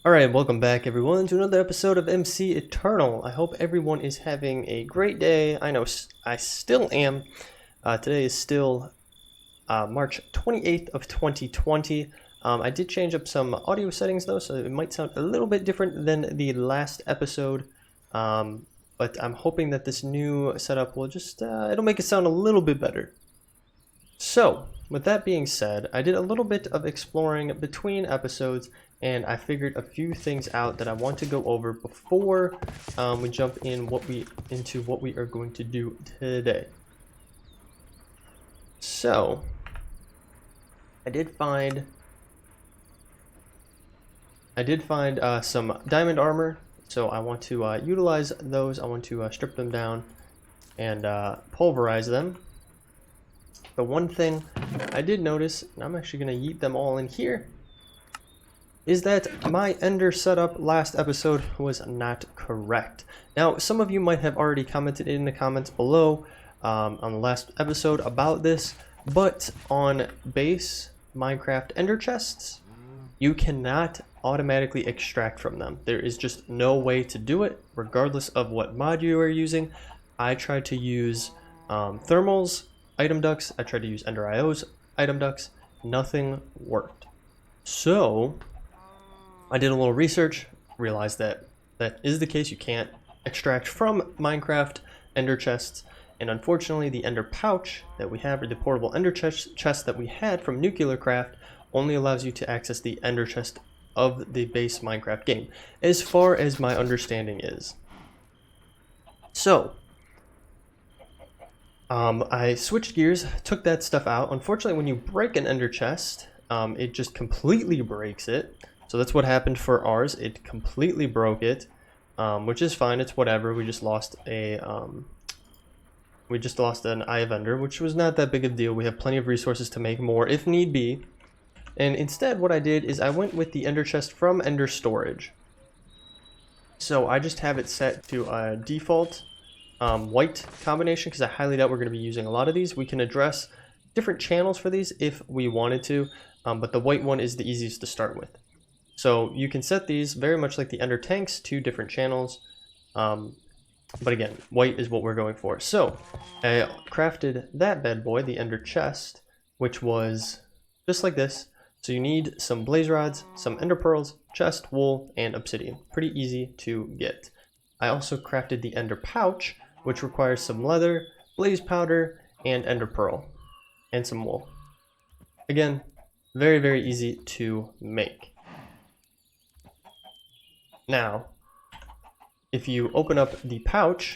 Alright, welcome back everyone to another episode of MC Eternal. I hope everyone is having a great day. I know I still am. Today is still March 28th of 2020. I did change up some audio settings though, so it might sound a little bit different than the last episode. But I'm hoping that this new setup will just, it'll make it sound a little bit better. So, with that being said, I did a little bit of exploring between episodes, and I figured a few things out that I want to go over before we jump into what we are going to do today. So, I did find some diamond armor, so I want to utilize those. I want to strip them down and pulverize them. The one thing I did notice, and I'm actually going to yeet them all in here, is that my ender setup last episode was not correct. Now, some of you might have already commented in the comments below on the last episode about this, but on base Minecraft ender chests, you cannot automatically extract from them. There is just no way to do it, regardless of what mod you are using. I tried to use thermals, item ducts. I tried to use Ender IO's item ducts. Nothing worked. So I did a little research, realized that that is the case. You can't extract from Minecraft ender chests, and unfortunately the ender pouch that we have, or the portable ender chest that we had from Nuclear Craft, only allows you to access the ender chest of the base Minecraft game, as far as my understanding is. So I switched gears, took that stuff out. Unfortunately, when you break an ender chest, it just completely breaks it. So that's what happened for ours. It completely broke it, which is fine. It's whatever. We just lost an Eye of Ender, which was not that big of a deal. We have plenty of resources to make more if need be. And instead, what I did is I went with the ender chest from Ender Storage. So I just have it set to a default white combination, because I highly doubt we're going to be using a lot of these. We can address different channels for these if we wanted to, but the white one is the easiest to start with. So you can set these very much like the ender tanks to different channels, but again, white is what we're going for. So I crafted that bad boy, the ender chest, which was just like this. So you need some blaze rods, some ender pearls, chest, wool, and obsidian. Pretty easy to get. I also crafted the ender pouch, which requires some leather, blaze powder, and ender pearl, and some wool. Again, very, very easy to make. Now, if you open up the pouch,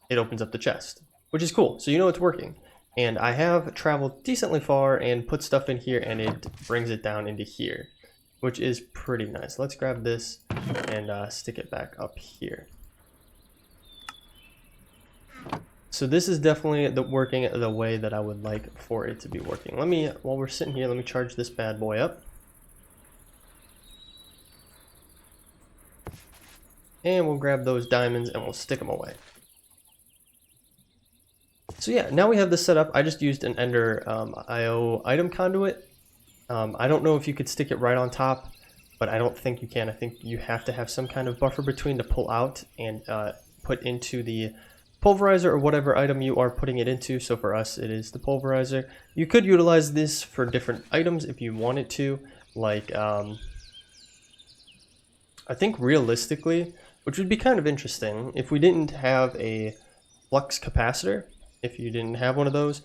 it opens up the chest, which is cool, so you know it's working. And I have traveled decently far and put stuff in here, and it brings it down into here, which is pretty nice. Let's grab this and stick it back up here. So this is definitely working the way that I would like for it to be working. While we're sitting here, let me charge this bad boy up. And we'll grab those diamonds and we'll stick them away. So yeah, now we have this set up. I just used an Ender IO item conduit. I don't know if you could stick it right on top, but I don't think you can. I think you have to have some kind of buffer between to pull out and put into the pulverizer or whatever item you are putting it into. So for us, it is the pulverizer. You could utilize this for different items if you wanted to, like I think realistically, which would be kind of interesting, if we didn't have a flux capacitor, if you didn't have one of those,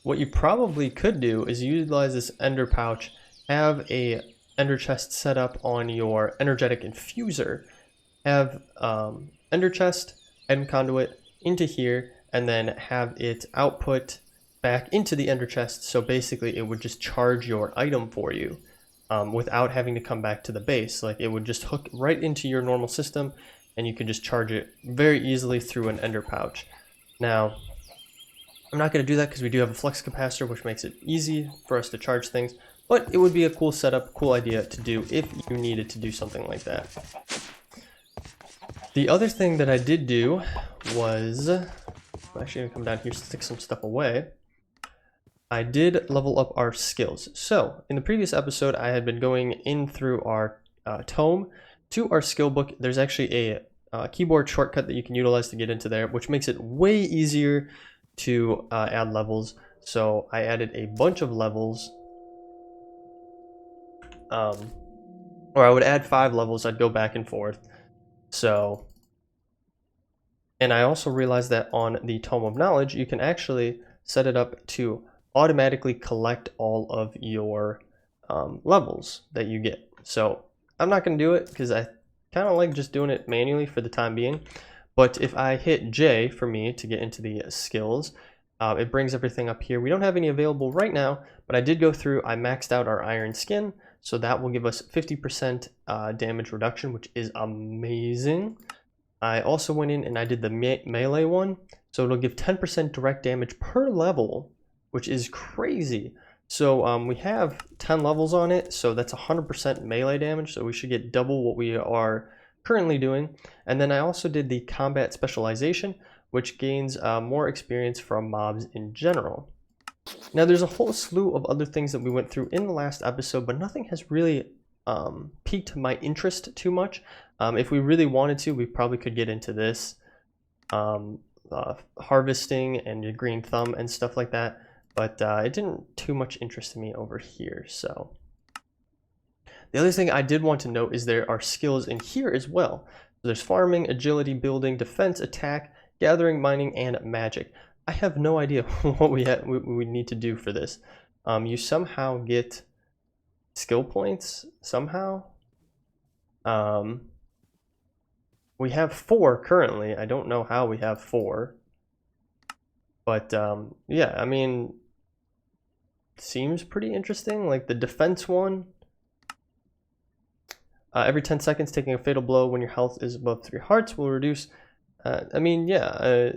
what you probably could do is utilize this ender pouch, have a ender chest set up on your energetic infuser, have ender chest, item conduit into here, and then have it output back into the ender chest. So basically it would just charge your item for you without having to come back to the base. Like, it would just hook right into your normal system and you can just charge it very easily through an ender pouch. Now, I'm not going to do that because we do have a flux capacitor, which makes it easy for us to charge things, but it would be a cool setup, cool idea to do if you needed to do something like that. The other thing that I did do was, I'm actually going to come down here, stick some stuff away. I did level up our skills. So in the previous episode, I had been going in through our tome to our skill book, there's actually a keyboard shortcut that you can utilize to get into there, which makes it way easier to add levels. So I added a bunch of levels, or I would add 5 levels. I'd go back and forth. So, and I also realized that on the Tome of Knowledge, you can actually set it up to automatically collect all of your levels that you get. So I'm not going to do it because I kind of like just doing it manually for the time being. But if I hit J for me to get into the skills, it brings everything up here. We don't have any available right now, but I did go through, I maxed out our iron skin, so that will give us 50% damage reduction, which is amazing. I also went in and I did the melee one, so it'll give 10% direct damage per level, which is crazy. So we have 10 levels on it, so that's 100% melee damage, so we should get double what we are currently doing. And then I also did the combat specialization, which gains more experience from mobs in general. Now there's a whole slew of other things that we went through in the last episode, but nothing has really piqued my interest too much. If we really wanted to, we probably could get into this harvesting and your green thumb and stuff like that, but it didn't too much interest me over here. So the other thing I did want to note is there are skills in here as well. So there's farming, agility, building, defense, attack, gathering, mining, and magic. I have no idea what we need to do for this. You somehow get skill points somehow. We have 4 currently. I don't know how we have 4, but yeah, I mean, seems pretty interesting. Like the defense one, every 10 seconds taking a fatal blow when your health is above 3 hearts will reduce. I mean, yeah,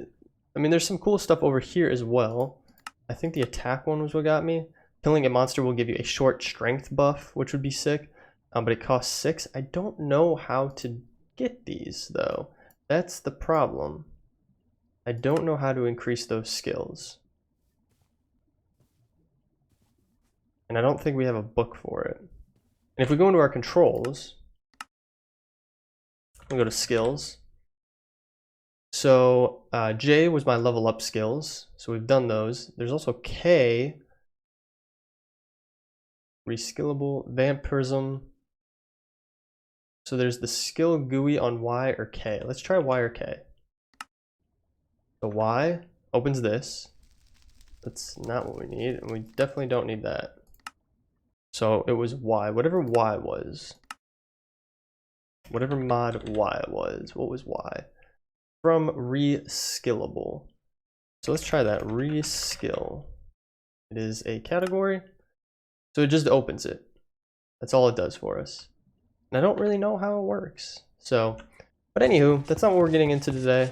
I mean, there's some cool stuff over here as well. I think the attack one was what got me. Killing a monster will give you a short strength buff, which would be sick, but it costs 6. I don't know how to get these, though. That's the problem. I don't know how to increase those skills. And I don't think we have a book for it. And if we go into our controls, we'll go to skills. So J was my level up skills, so we've done those. There's also K, reskillable, vampirism. So there's the skill GUI on Y or K. Let's try Y or K. So Y opens this. That's not what we need, and we definitely don't need that. So it was Y, whatever Y was. Whatever mod Y was. What was Y? From reskillable. So let's try that, reskill. It is a category, so it just opens it. That's all it does for us. And I don't really know how it works. So, but anywho, that's not what we're getting into today.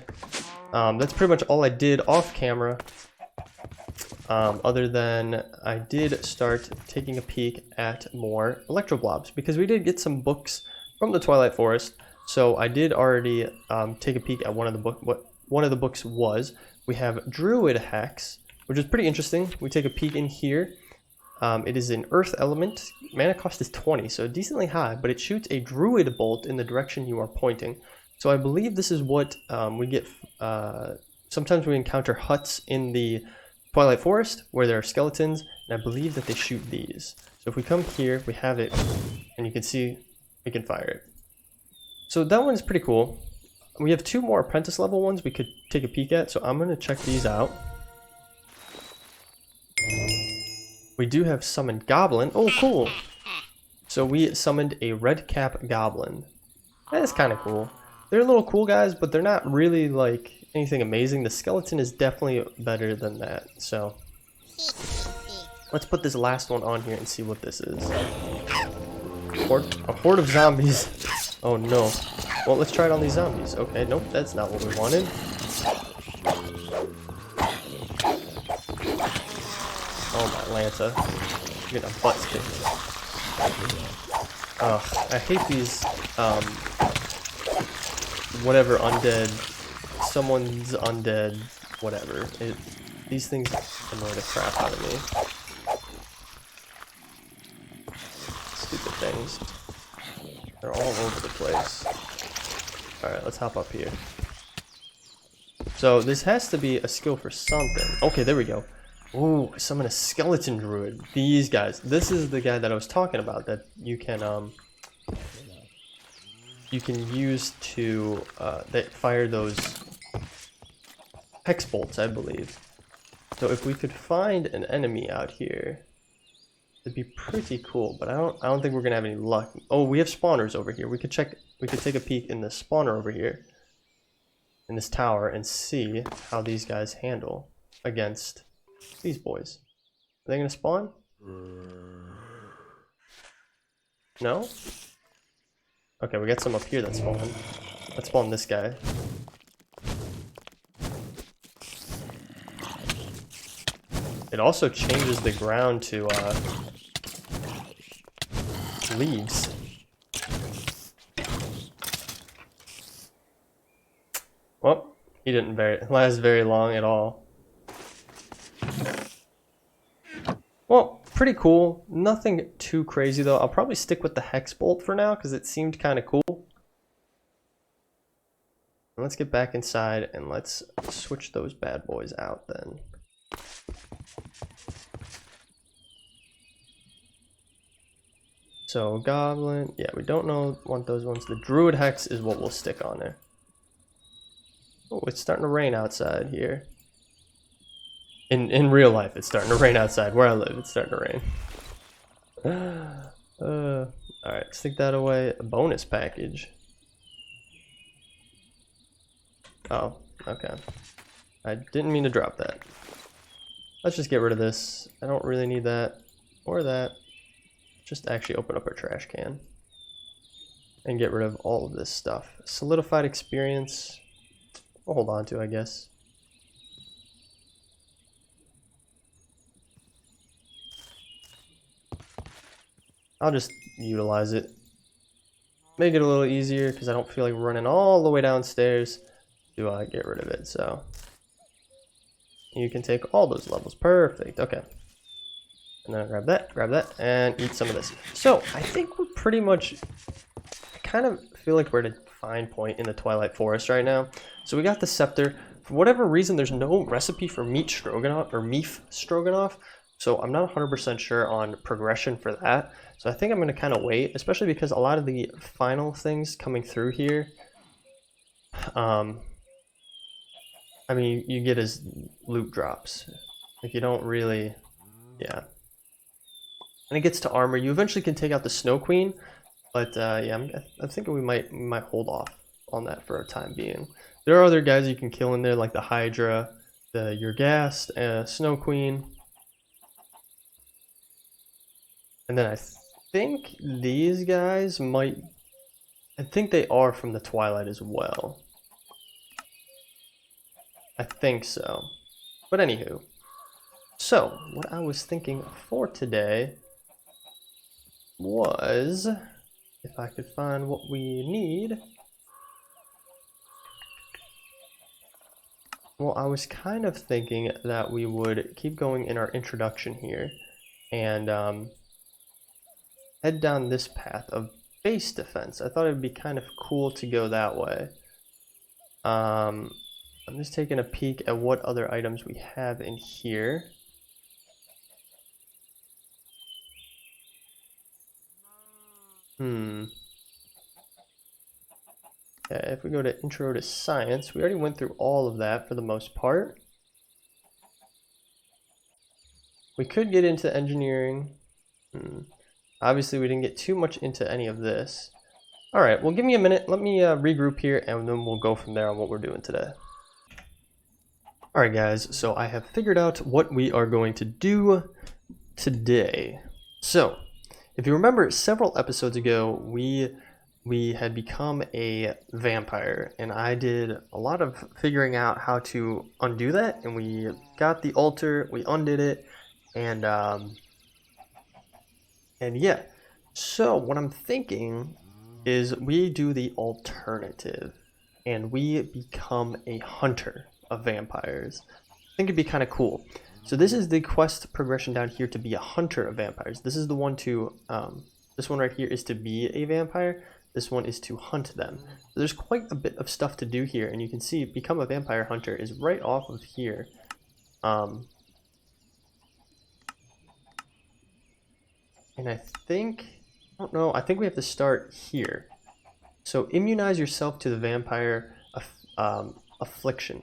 That's pretty much all I did off camera. Other than I did start taking a peek at more Electroblobs, because we did get some books from the Twilight Forest. So I did already take a peek at one of the what one of the books was. We have Druid Hacks, which is pretty interesting. We take a peek in here. It is an earth element. Mana cost is 20, so decently high, but it shoots a druid bolt in the direction you are pointing. So I believe this is what we get. Sometimes we encounter huts in the Twilight Forest where there are skeletons, and I believe that they shoot these. So if we come here, we have it, and you can see we can fire it. So that one's pretty cool. We have 2 more apprentice level ones we could take a peek at, so I'm going to check these out. We do have summoned Goblin. Oh, cool. So we summoned a red cap Goblin. That is kind of cool. They're little cool guys, but they're not really like anything amazing. The skeleton is definitely better than that. So let's put this last one on here and see what this is. A horde of zombies. Oh no. Well, let's try it on these zombies. Okay, nope, that's not what we wanted. Oh my Lanta. I'm getting a butt kicked. Ugh, I hate these, whatever, undead, someone's undead, whatever. These things annoy the crap out of me. Stupid things. They're They're all over the place. Alright, let's hop up here. So this has to be a skill for something. Okay, there we go. Ooh, summon a skeleton druid. These guys. This is the guy that I was talking about that you can use to that fire those hex bolts, I believe. So if we could find an enemy out here, it'd be pretty cool, but I don't think we're gonna have any luck. Oh, we have spawners over here. We could take a peek in the spawner over here in this tower and see how these guys handle against these boys. Are they gonna spawn? No? Okay, we got some up here that spawn. Let's spawn this guy. It also changes the ground to leaves. Well, he didn't last very long at all. Well, pretty cool. Nothing too crazy though. I'll probably stick with the hex bolt for now because it seemed kind of cool. Let's get back inside and let's switch those bad boys out then. So Goblin, yeah, we don't want those ones. The Druid Hex is what we'll stick on there. Oh, it's starting to rain outside here. In real life, it's starting to rain outside. Where I live, it's starting to rain. Alright, stick that away. A bonus package. Oh, okay. I didn't mean to drop that. Let's just get rid of this. I don't really need that or that. Just actually open up our trash can and get rid of all of this stuff. Solidified experience. We'll hold on to, I guess. I'll just utilize it. Make it a little easier because I don't feel like running all the way downstairs to get rid of it. So you can take all those levels. Perfect. Okay. And then grab that, and eat some of this. So I think we're pretty much, I kind of feel like we're at a fine point in the Twilight Forest right now. So we got the scepter. For whatever reason, there's no recipe for meat stroganoff or meat stroganoff. So I'm not 100% sure on progression for that. So I think I'm going to kind of wait, especially because a lot of the final things coming through here, I mean, you get as loot drops. Like you don't really, yeah. And it gets to armor. You eventually can take out the Snow Queen, but yeah, I'm thinking we might hold off on that for a time being. There are other guys you can kill in there, like the Hydra, the Urghast, Snow Queen, and then I think these guys might. I think they are from the Twilight as well. I think so. But anywho, so what I was thinking for today was, if I could find what we need. Well, I was kind of thinking that we would keep going in our introduction here and head down this path of base defense. I thought it would be kind of cool to go that way. I'm just taking a peek at what other items we have in here. Yeah, if we go to Intro to Science, we already went through all of that for the most part. We could get into engineering. Obviously, we didn't get too much into any of this. All right, well, give me a minute. Let me regroup here, and then we'll go from there on what we're doing today. All right, guys, so I have figured out what we are going to do today. So, if you remember, several episodes ago, we had become a vampire, and I did a lot of figuring out how to undo that, and we got the altar, we undid it, and yeah. So what I'm thinking is we do the alternative, and we become a hunter of vampires. I think it'd be kind of cool. So this is the quest progression down here to be a hunter of vampires. This is the one to, this one right here is to be a vampire. This one is to hunt them. So there's quite a bit of stuff to do here, and you can see become a vampire hunter is right off of here. And I think, I don't know, I think we have to start here. So immunize yourself to the vampire affliction.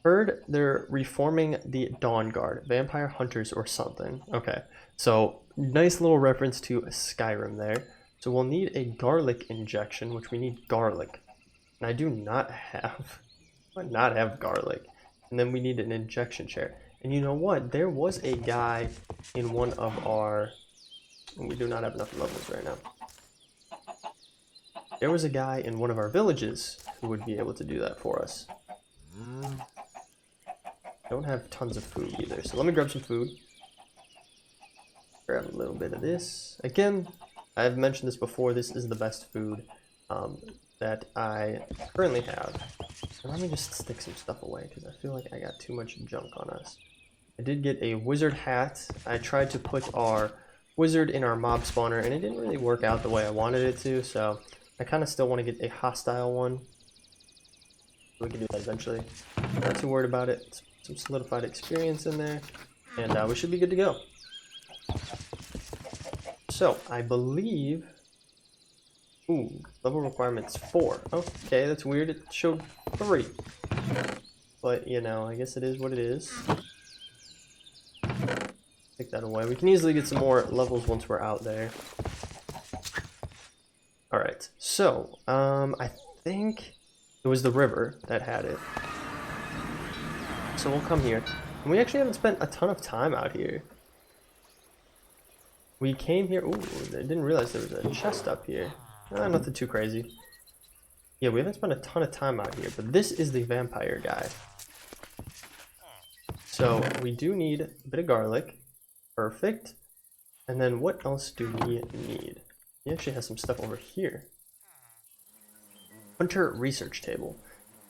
Heard they're reforming the Dawn Guard, vampire hunters or something. Okay, so nice little reference to Skyrim there. So we'll need a garlic injection, which we need garlic. And I do not have, garlic. And then we need an injection chair. And you know what? There was a guy in one of our, we do not have enough levels right now. There was a guy in one of our villages who would be able to do that for us. Don't have tons of food either, so let me grab some food. Grab a little bit of this. Again, I've mentioned this before, this is the best food that I currently have. And let me just stick some stuff away, because I feel like I got too much junk on us. I did get a wizard hat. I tried to put our wizard in our mob spawner, and it didn't really work out the way I wanted it to, so I kind of still want to get a hostile one. We can do that eventually. Not too worried about it. Some solidified experience in there, and we should be good to go. So, I believe... Ooh, level requirement's 4. Okay, that's weird. It showed 3. But, you know, I guess it is what it is. Take that away. We can easily get some more levels once we're out there. Alright, so, I think it was the river that had it. So we'll come here. And we actually haven't spent a ton of time out here. We came here... Ooh, I didn't realize there was a chest up here. Nothing too crazy. Yeah, we haven't spent a ton of time out here, but this is the vampire guy. So we do need a bit of garlic. Perfect. And then what else do we need? He actually has some stuff over here. Hunter research table.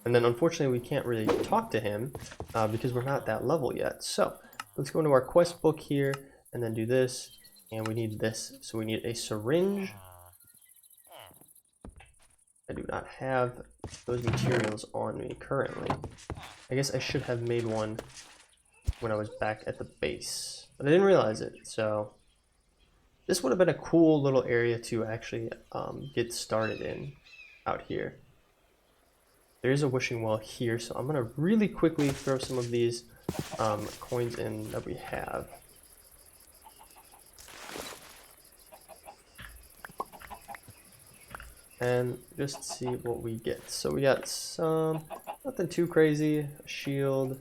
And then unfortunately we can't really talk to him because we're not that level yet. So let's go into our quest book here and then do this. And we need this. So we need a syringe. I do not have those materials on me currently. I guess I should have made one when I was back at the base. But I didn't realize it. So this would have been a cool little area to actually get started in out here. There is a wishing well here, so I'm going to really quickly throw some of these coins in that we have. And just see what we get. So we got some, nothing too crazy, a shield,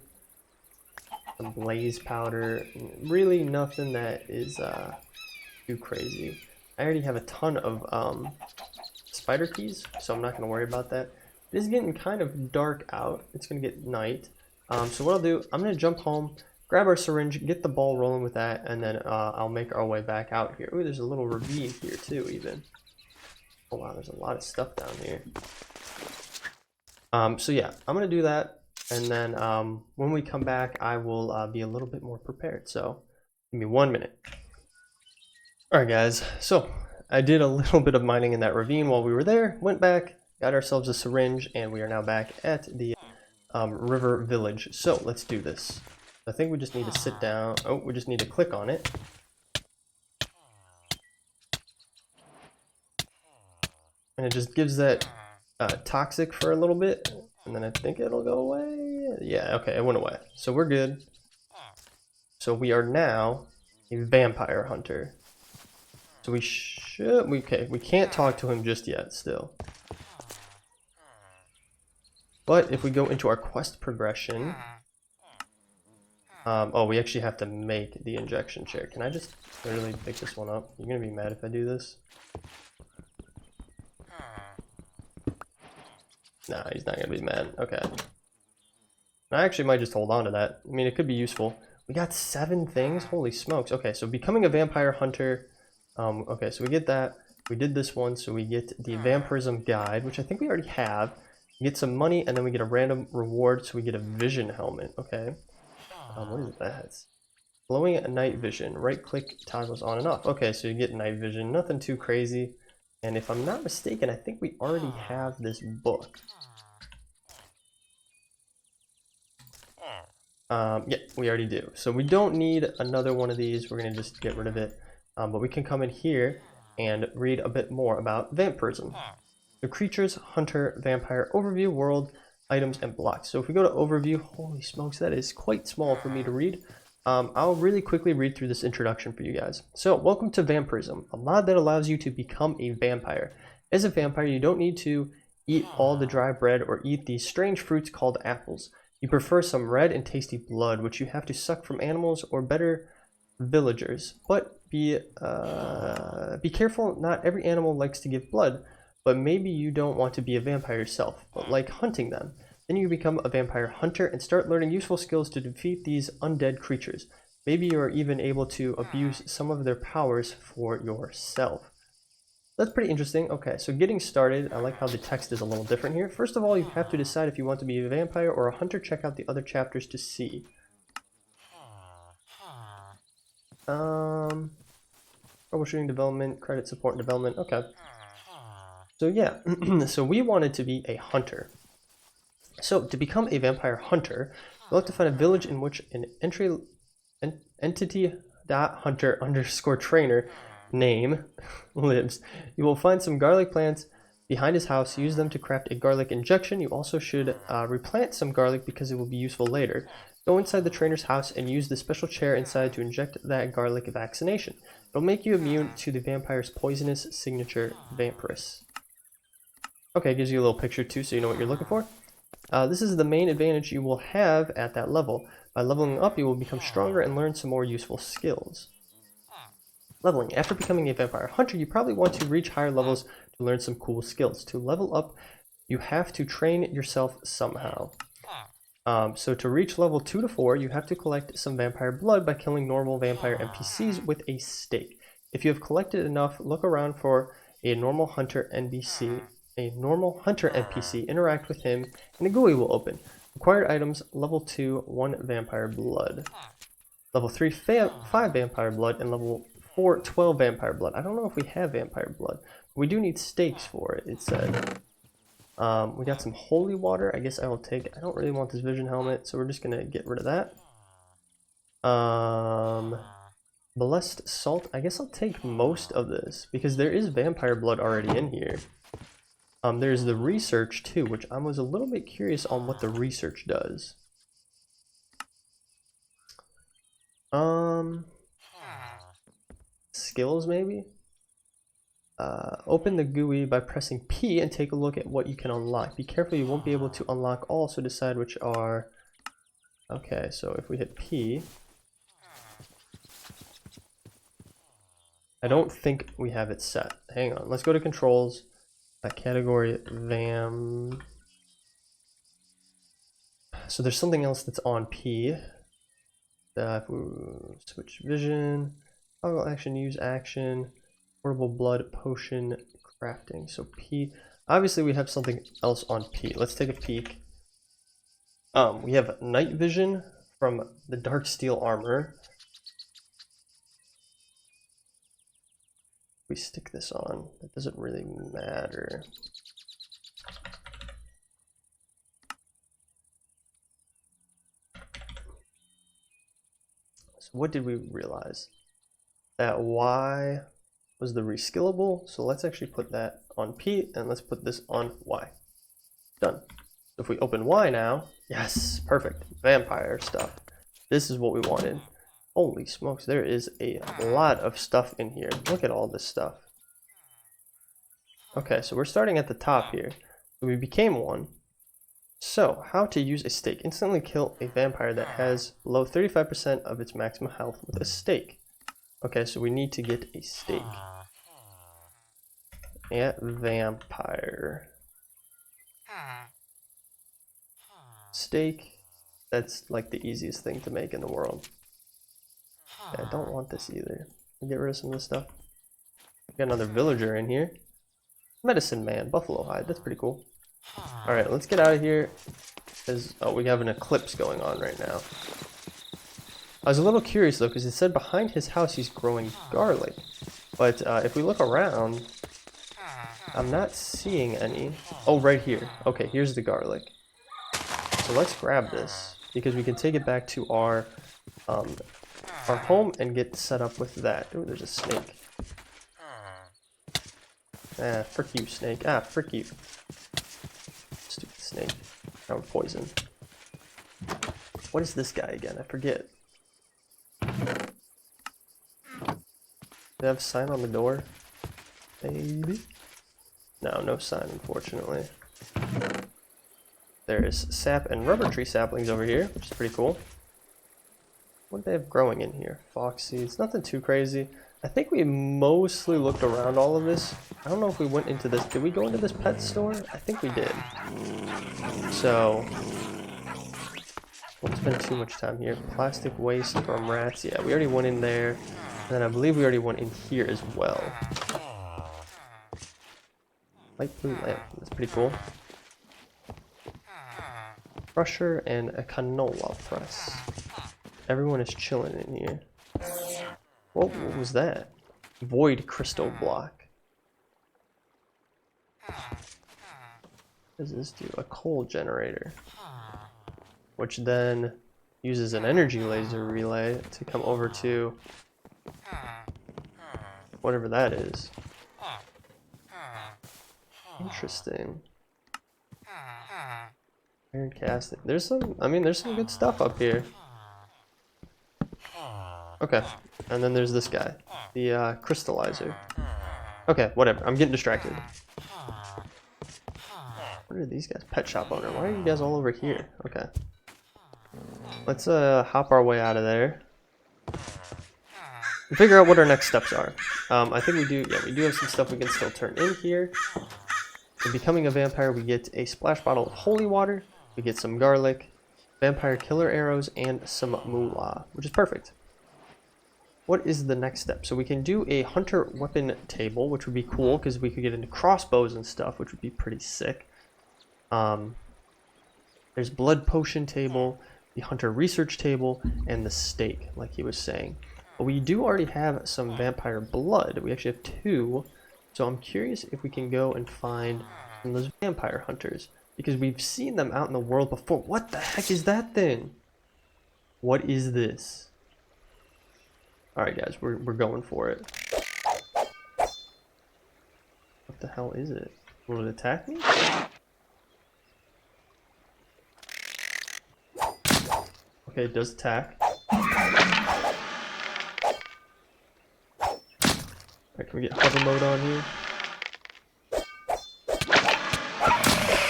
some blaze powder, really nothing that is too crazy. I already have a ton of spider keys, so I'm not going to worry about that. It is getting kind of dark out. It's going to get night. So what I'll do, I'm going to jump home, grab our syringe, get the ball rolling with that, and then I'll make our way back out here. Ooh, there's a little ravine here too, even. Oh wow, there's a lot of stuff down here. So yeah, I'm going to do that, and then when we come back, I will be a little bit more prepared. So give me 1 minute. Alright guys, so I did a little bit of mining in that ravine while we were there, went back, got ourselves a syringe, and we are now back at the river village. So let's do this. I think we just need to sit down. Oh, we just need to click on it. And it just gives that toxic for a little bit, and then I think it'll go away. Yeah, okay, it went away. So we're good. So we are now a vampire hunter. So we should, okay, we can't talk to him just yet still. But if we go into our quest progression, oh, we actually have to make the injection chair. Can I just literally pick this one up? You're gonna be mad if I do this? Nah, he's not gonna be mad. Okay. I actually might just hold on to that. I mean, it could be useful. We got 7 things? Holy smokes. Okay, so becoming a vampire hunter. Okay, so we get that. We did this one, so we get the vampirism guide, which I think we already have. We get some money, and then we get a random reward, so we get a vision helmet. Okay. What is that? Glowing night vision. Right click toggles on and off. Okay, so you get night vision. Nothing too crazy. And if I'm not mistaken, I think we already have this book. Yeah, we already do. So we don't need another one of these. We're going to just get rid of it. But we can come in here and read a bit more about vampirism. The creatures, hunter, vampire, overview, world, items, and blocks. So if we go to overview, holy smokes, that is quite small for me to read. I'll really quickly read through this introduction for you guys. So welcome to Vampirism, a mod that allows you to become a vampire. As a vampire, you don't need to eat all the dry bread or eat these strange fruits called apples. You prefer some red and tasty blood, which you have to suck from animals or better villagers. But be careful, not every animal likes to give blood, but maybe you don't want to be a vampire yourself, but like hunting them. Then you become a vampire hunter and start learning useful skills to defeat these undead creatures. Maybe you are even able to abuse some of their powers for yourself. That's pretty interesting. Okay, so getting started, I like how the text is a little different here. First of all, you have to decide if you want to be a vampire or a hunter. Check out the other chapters to see. Troubleshooting development, credit support and development. Okay. So yeah, so we wanted to be a hunter. So to become a vampire hunter, you'll have to find a village in which an entity.hunter_trainer name lives. You will find some garlic plants behind his house. Use them to craft a garlic injection. You also should replant some garlic because it will be useful later. Go inside the trainer's house and use the special chair inside to inject that garlic vaccination. It'll make you immune to the vampire's poisonous signature Vampiris. Okay, gives you a little picture too so you know what you're looking for. This is the main advantage you will have at that level. By leveling up, you will become stronger and learn some more useful skills. Leveling. After becoming a vampire hunter, you probably want to reach higher levels to learn some cool skills. To level up, you have to train yourself somehow. So to reach level 2 to 4, you have to collect some vampire blood by killing normal vampire NPCs with a stake. If you have collected enough, look around for a normal hunter NPC. Interact with him, and a GUI will open. Required items: level 2, 1 vampire blood. Level 3, 5 vampire blood, and level 4, 12 vampire blood. I don't know if we have vampire blood. We do need stakes for it, it said. We got some holy water. I guess I will take. I don't really want this vision helmet, so we're just gonna get rid of that. Blessed salt. I guess I'll take most of this because there is vampire blood already in here. There's the research too, which I was a little bit curious on what the research does. Skills maybe? Open the GUI by pressing P and take a look at what you can unlock. Be careful, you won't be able to unlock all, so decide which are... Okay, so if we hit P... I don't think we have it set. Hang on, let's go to controls. Category Vam. So there's something else that's on P. If we switch vision, toggle action, use action, portable blood potion crafting. So P. Obviously, we have something else on P. Let's take a peek. We have night vision from the dark steel armor. We stick this on, it doesn't really matter. So what did we realize? That Y was the reskillable, so let's actually put that on P and let's put this on Y. Done. So if we open Y now, yes, perfect, vampire stuff. This is what we wanted. Holy smokes, there is a lot of stuff in here. Look at all this stuff. Okay, so we're starting at the top here. We became one. So, how to use a stake. Instantly kill a vampire that has below 35% of its maximum health with a stake. Okay, so we need to get a stake. Yeah, vampire. Stake. That's like the easiest thing to make in the world. I don't want this either. Get rid of some of this stuff. Got another villager in here. Medicine man, buffalo hide. That's pretty cool. All right, let's get out of here. Oh, we have an eclipse going on right now. I was a little curious though, because it said behind his house he's growing garlic. But if we look around, I'm not seeing any. Oh, right here. Okay, here's the garlic. So let's grab this because we can take it back to our home and get set up with that. Oh, there's a snake. Ah, frick you, snake. Ah, frick you. Stupid snake. Now we're poisoned. What is this guy again? I forget. Do they have a sign on the door? Maybe? No, no sign, unfortunately. There's sap and rubber tree saplings over here, which is pretty cool. What do they have growing in here? Fox seeds. Nothing too crazy. I think we mostly looked around all of this. I don't know if we went into this. Did we go into this pet store? I think we did. So, won't spend too much time here. Plastic waste from rats. Yeah, we already went in there. And then I believe we already went in here as well. Light blue lamp. That's pretty cool. Crusher and a canola press. Everyone is chilling in here. Whoa, what was that? Void crystal block. What does this do? A coal generator. Which then uses an energy laser relay to come over to whatever that is. Interesting. Iron casting. There's some, there's some good stuff up here. Okay, and then there's this guy, the crystallizer. Okay, whatever, I'm getting distracted. What are these guys? Pet shop owner. Why are you guys all over here? Okay. Let's hop our way out of there. And figure out what our next steps are. I think we do, yeah, we do have some stuff we can still turn in here. In becoming a vampire, we get a splash bottle of holy water, we get some garlic, vampire killer arrows, and some moolah, which is perfect. What is the next step? So we can do a hunter weapon table, which would be cool because we could get into crossbows and stuff, which would be pretty sick. There's blood potion table, the hunter research table, and the stake, like he was saying. But we do already have some vampire blood. We actually have 2. So I'm curious if we can go and find some of those vampire hunters, because we've seen them out in the world before. What the heck is that thing? What is this? Alright guys, we're going for it. What the hell is it? Will it attack me? Okay, it does attack. Alright, can we get hover mode on here?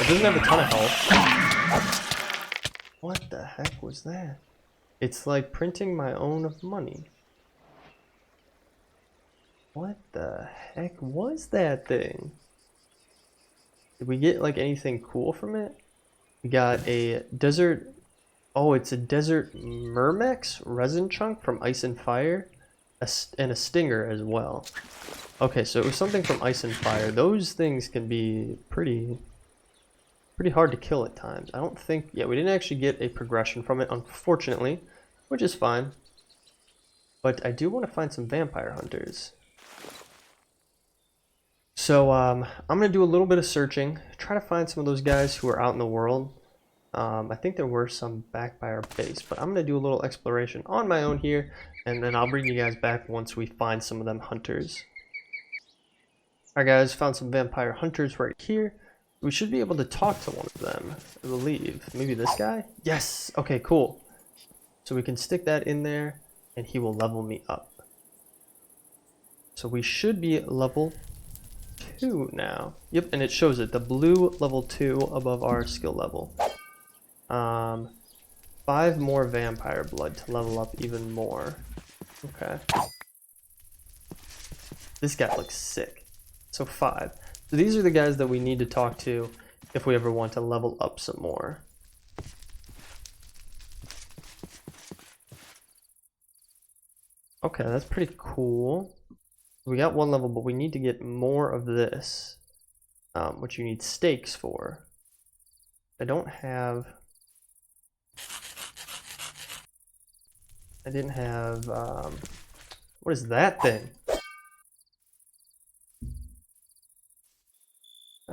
It doesn't have a ton of health. What the heck was that? It's like printing my own money. What the heck was that thing? Did we get like anything cool from it? We got a desert... Oh, it's a desert Myrmex resin chunk from Ice and Fire. And a stinger as well. Okay, so it was something from Ice and Fire. Those things can be pretty hard to kill at times. I don't think... Yeah, we didn't actually get a progression from it, unfortunately. Which is fine. But I do want to find some vampire hunters. So, I'm going to do a little bit of searching. Try to find some of those guys who are out in the world. I think there were some back by our base. But I'm going to do a little exploration on my own here. And then I'll bring you guys back once we find some of them hunters. Alright guys, found some vampire hunters right here. We should be able to talk to one of them, I believe. Maybe this guy? Yes! Okay, cool. So we can stick that in there, and he will level me up. So we should be level 2 now. Yep, and it shows it. The blue level 2 above our skill level. 5 more vampire blood to level up even more. Okay. This guy looks sick. So 5. So these are the guys that we need to talk to if we ever want to level up some more. Okay, that's pretty cool. We got 1 level, but we need to get more of this, which you need stakes for. I don't have... I didn't have... what is that thing?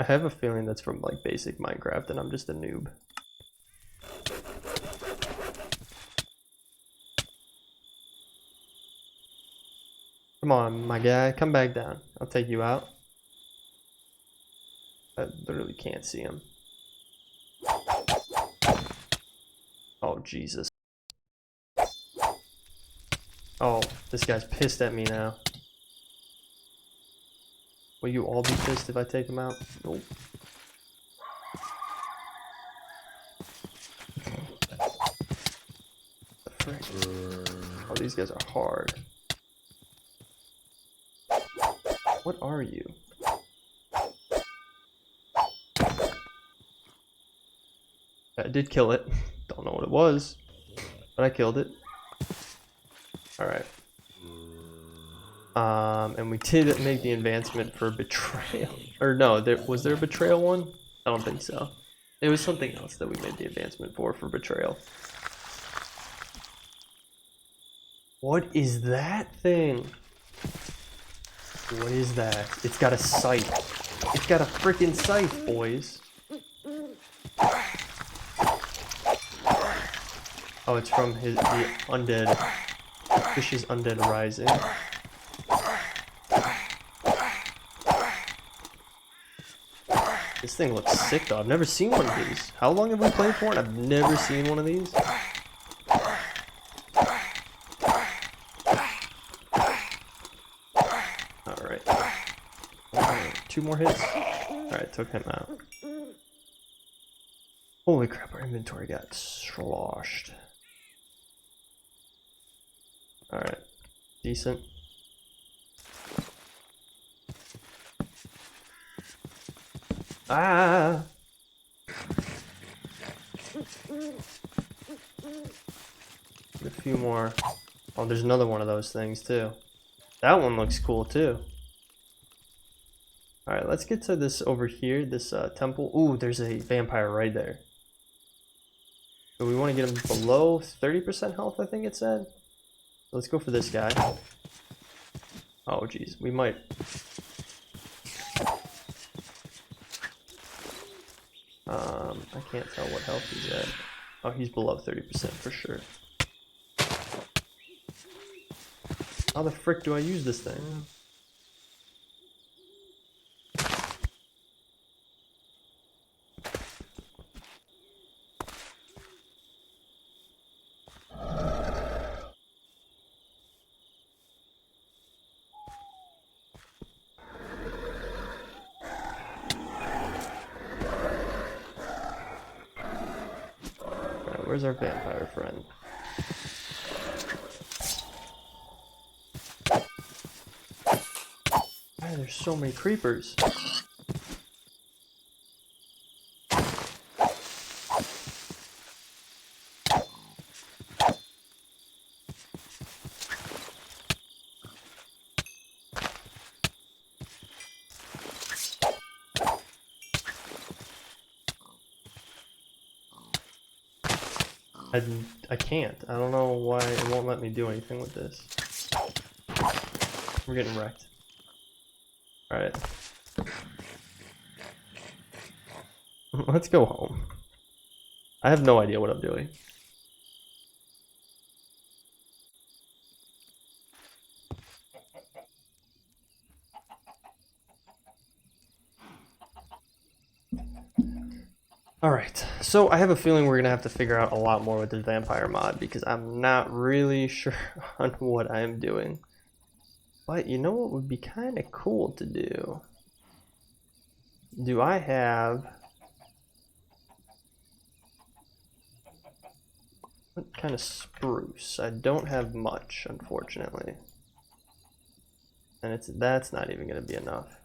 I have a feeling that's from like basic Minecraft and I'm just a noob. Come on, my guy, come back down. I'll take you out. I literally can't see him. Oh, Jesus. Oh, this guy's pissed at me now. Will you all be pissed if I take him out? Nope. The frick? Oh, these guys are hard. What are you? I did kill it. Don't know what it was, but I killed it. Alright. And we did make the advancement for betrayal. Or no, was there a betrayal one? I don't think so. It was something else that we made the advancement for betrayal. What is that thing? What is that? It's got a scythe. It's got a freaking scythe, boys. Oh, it's from the undead. Fish's Undead Rising. This thing looks sick though. I've never seen one of these. How long have we played for? And I've never seen one of these. Alright. Two more hits. Alright, took him out. Holy crap, our inventory got sloshed. Alright. Decent. Ah! A few more. Oh, there's another one of those things too. That one looks cool too. Alright, let's get to this over here, this temple. Ooh, there's a vampire right there. So we want to get him below 30% health, I think it said. Let's go for this guy. Oh, geez, we might. I can't tell what health he's at. Oh, he's below 30% for sure. How the frick do I use this thing? Where's our vampire friend? Why are there so many creepers? I can't. I don't know why it won't let me do anything with this. We're getting wrecked. Alright. Let's go home. I have no idea what I'm doing. Alright, so I have a feeling we're gonna have to figure out a lot more with this vampire mod because I'm not really sure on what I'm doing. But you know what would be kind of cool to do? Do I have... what kind of spruce? I don't have much, unfortunately. And that's not even gonna be enough.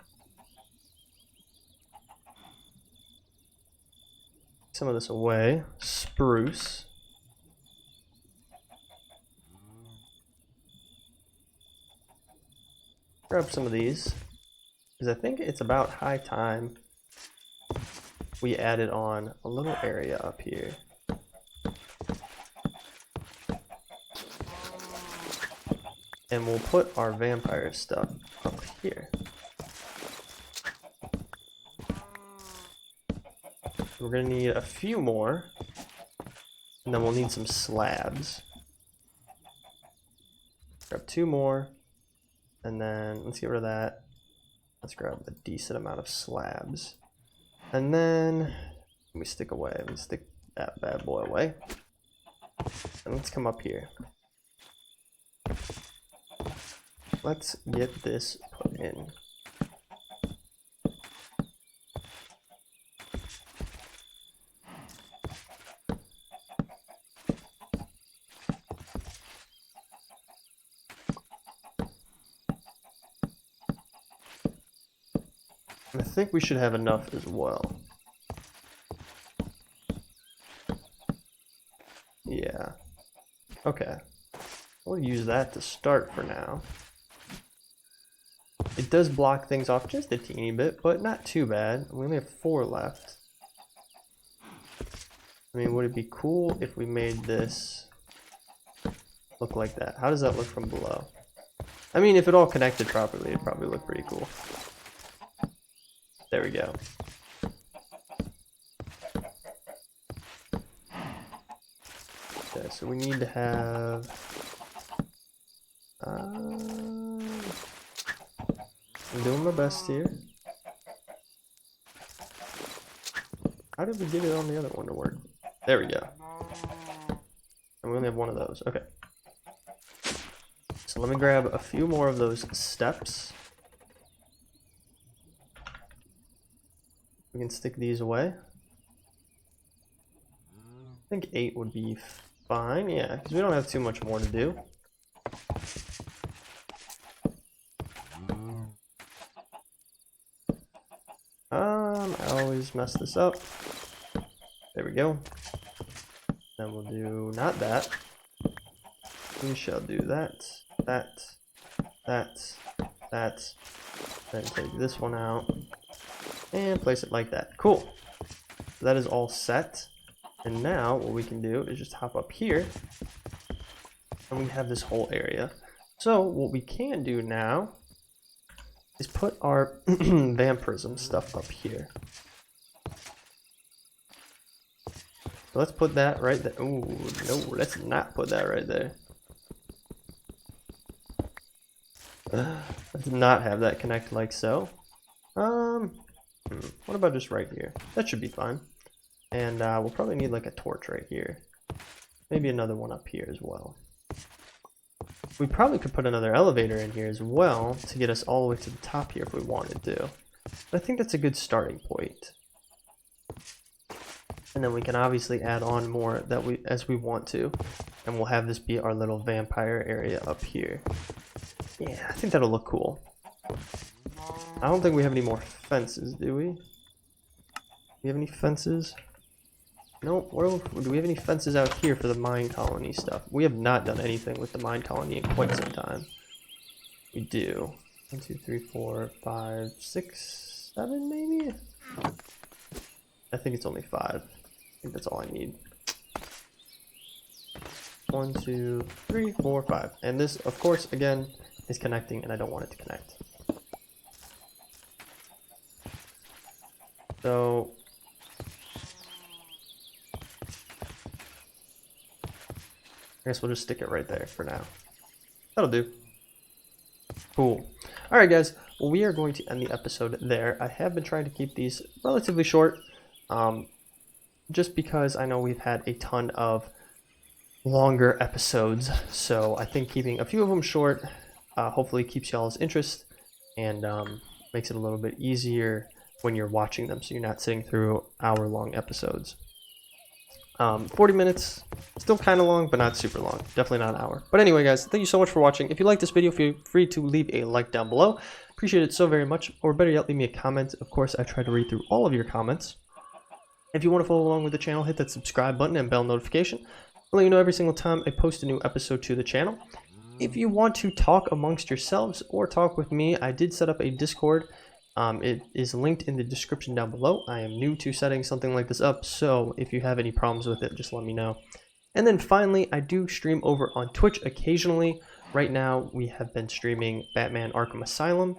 Some of this away. Spruce. Grab some of these because I think it's about high time we added on a little area up here. And we'll put our vampire stuff up here. We're gonna need a few more, and then we'll need some slabs. Grab 2 more, and then let's get rid of that. Let's grab a decent amount of slabs. And then we stick away. We stick that bad boy away. And let's come up here. Let's get this put in. I think we should have enough as well. Yeah. Okay. We'll use that to start for now. It does block things off just a teeny bit, but not too bad. We only have 4 left. I mean, would it be cool if we made this look like that? How does that look from below? I mean, if it all connected properly, it'd probably look pretty cool. There we go. Okay, so we need to have... I'm doing my best here. How did we get it on the other one to work? There we go. And we only have 1 of those. Okay. So let me grab a few more of those steps. We can stick these away. I think 8 would be fine. Yeah, because we don't have too much more to do. I always mess this up. There we go. Then we'll do not that. We shall do that, that, that, that. Then take this one out and place it like that. Cool. So that is all set. And now what we can do is just hop up here and we have this whole area. So what we can do now is put our vampirism stuff up here. So let's put that right there. Ooh, no, let's not put that right there. Let's not have that connect like so. What about just right here? That should be fine. And we'll probably need like a torch right here. Maybe another one up here as well. We probably could put another elevator in here as well to get us all the way to the top here if we wanted to. But I think that's a good starting point. And then we can obviously add on more that as we want to. And we'll have this be our little vampire area up here. Yeah, I think that'll look cool. I don't think we have any more fences, do we? Do we have any fences? No, do we have any fences out here for the mine colony stuff? We have not done anything with the mine colony in quite some time. We do. 1, 2, 3, 4, 5, 6, 7 maybe? I think it's only 5. I think that's all I need. 1, 2, 3, 4, 5. And this, of course, again, is connecting and I don't want it to connect. So I guess we'll just stick it right there for now. That'll do. Cool. Alright guys, well, we are going to end the episode there. I have been trying to keep these relatively short, just because I know we've had a ton of longer episodes, so I think keeping a few of them short hopefully keeps y'all's interest and makes it a little bit easier when you're watching them, so you're not sitting through hour-long episodes. 40 minutes, still kind of long, but not super long. Definitely not an hour. But anyway, guys, thank you so much for watching. If you like this video, feel free to leave a like down below. Appreciate it so very much. Or better yet, leave me a comment. Of course, I try to read through all of your comments. If you want to follow along with the channel, hit that subscribe button and bell notification. I'll let you know every single time I post a new episode to the channel. If you want to talk amongst yourselves or talk with me, I did set up a Discord. It is linked in the description down below. I am new to setting something like this up, so if you have any problems with it, just let me know. And then finally, I do stream over on Twitch occasionally. Right now, we have been streaming Batman Arkham Asylum.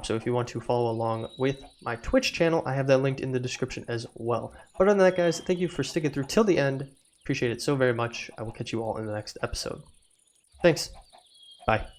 So if you want to follow along with my Twitch channel, I have that linked in the description as well. But other than that, guys, thank you for sticking through till the end. Appreciate it so very much. I will catch you all in the next episode. Thanks. Bye.